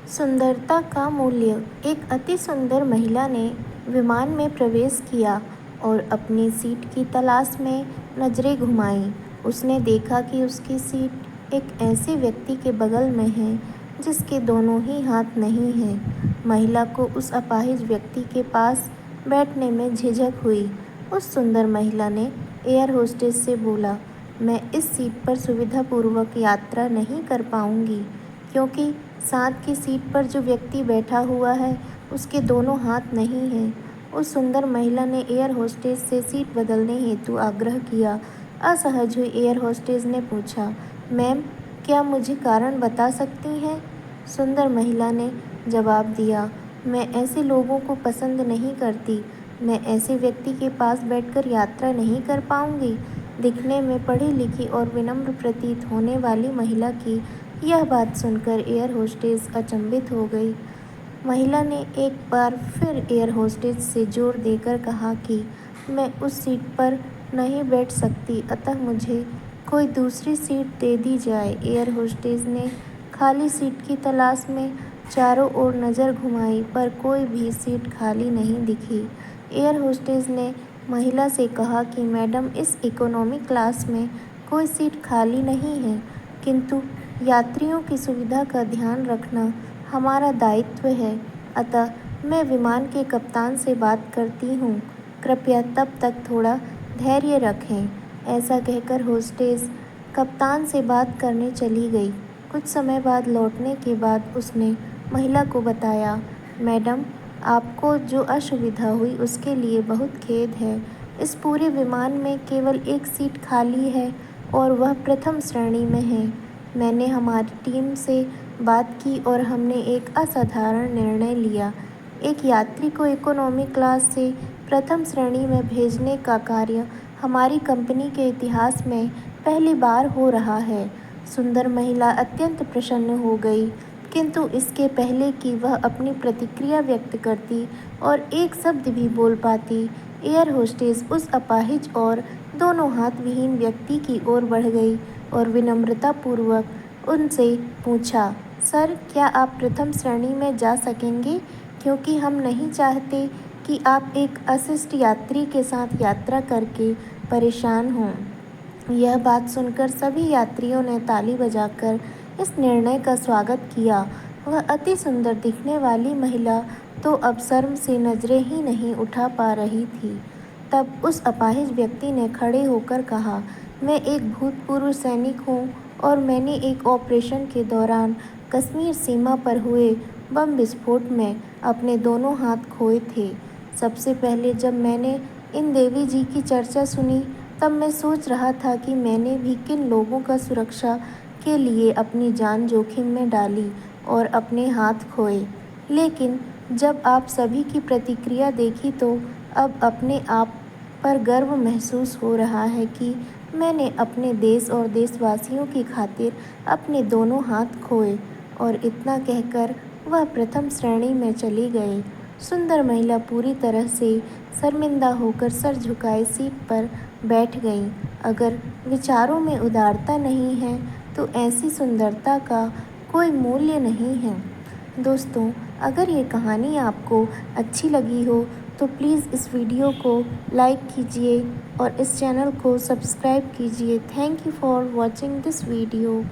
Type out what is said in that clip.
सुंदरता का मूल्य। एक अति सुंदर महिला ने विमान में प्रवेश किया और अपनी सीट की तलाश में नजरें घुमाईं। उसने देखा कि उसकी सीट एक ऐसे व्यक्ति के बगल में है जिसके दोनों ही हाथ नहीं हैं। महिला को उस अपाहिज व्यक्ति के पास बैठने में झिझक हुई। उस सुंदर महिला ने एयर होस्टेस से बोला, मैं इस सीट पर सुविधापूर्वक यात्रा नहीं कर पाऊंगी क्योंकि साथ की सीट पर जो व्यक्ति बैठा हुआ है उसके दोनों हाथ नहीं हैं। उस सुंदर महिला ने एयर होस्टेस से सीट बदलने हेतु आग्रह किया। असहज हुई एयर होस्टेस ने पूछा, मैम, क्या मुझे कारण बता सकती हैं? सुंदर महिला ने जवाब दिया, मैं ऐसे लोगों को पसंद नहीं करती। मैं ऐसे व्यक्ति के पास बैठकर यात्रा नहीं कर पाऊंगी। दिखने में पढ़ी लिखी और विनम्र प्रतीत होने वाली महिला की यह बात सुनकर एयर होस्टेस अचंभित हो गई। महिला ने एक बार फिर एयर होस्टेस से जोर देकर कहा कि मैं उस सीट पर नहीं बैठ सकती, अतः मुझे कोई दूसरी सीट दे दी जाए। एयर होस्टेस ने खाली सीट की तलाश में चारों ओर नज़र घुमाई पर कोई भी सीट खाली नहीं दिखी। एयर होस्टेस ने महिला से कहा कि मैडम, इस इकोनॉमी क्लास में कोई सीट खाली नहीं है, किंतु यात्रियों की सुविधा का ध्यान रखना हमारा दायित्व है, अतः मैं विमान के कप्तान से बात करती हूँ। कृपया तब तक थोड़ा धैर्य रखें। ऐसा कहकर होस्टेस कप्तान से बात करने चली गई। कुछ समय बाद लौटने के बाद उसने महिला को बताया, मैडम, आपको जो असुविधा हुई उसके लिए बहुत खेद है। इस पूरे विमान में केवल एक सीट खाली है और वह प्रथम श्रेणी में है। मैंने हमारी टीम से बात की और हमने एक असाधारण निर्णय लिया। एक यात्री को इकोनॉमी क्लास से प्रथम श्रेणी में भेजने का कार्य हमारी कंपनी के इतिहास में पहली बार हो रहा है। सुंदर महिला अत्यंत प्रसन्न हो गई, किंतु इसके पहले कि वह अपनी प्रतिक्रिया व्यक्त करती और एक शब्द भी बोल पाती, एयर होस्टेस उस अपाहिज और दोनों हाथ विहीन व्यक्ति की ओर बढ़ गई और विनम्रतापूर्वक उनसे पूछा, सर, क्या आप प्रथम श्रेणी में जा सकेंगे? क्योंकि हम नहीं चाहते कि आप एक अशिष्ट यात्री के साथ यात्रा करके परेशान हों। यह बात सुनकर सभी यात्रियों ने ताली बजाकर इस निर्णय का स्वागत किया। वह अति सुंदर दिखने वाली महिला तो अब शर्म से नजरें ही नहीं उठा पा रही थी। तब उस अपाहिज व्यक्ति ने खड़े होकर कहा, मैं एक भूतपूर्व सैनिक हूँ और मैंने एक ऑपरेशन के दौरान कश्मीर सीमा पर हुए बम विस्फोट में अपने दोनों हाथ खोए थे। सबसे पहले जब मैंने इन देवी जी की चर्चा सुनी तब मैं सोच रहा था कि मैंने भी किन लोगों का सुरक्षा के लिए अपनी जान जोखिम में डाली और अपने हाथ खोए। लेकिन जब आप सभी की प्रतिक्रिया देखी तो अब अपने आप पर गर्व महसूस हो रहा है कि मैंने अपने देश और देशवासियों की खातिर अपने दोनों हाथ खोए। और इतना कहकर वह प्रथम श्रेणी में चली गई। सुंदर महिला पूरी तरह से शर्मिंदा होकर सर झुकाए सीट पर बैठ गई। अगर विचारों में उदारता नहीं है तो ऐसी सुंदरता का कोई मूल्य नहीं है। दोस्तों, अगर ये कहानी आपको अच्छी लगी हो तो प्लीज़ इस वीडियो को लाइक कीजिए और इस चैनल को सब्सक्राइब कीजिए। Thank you for watching this video.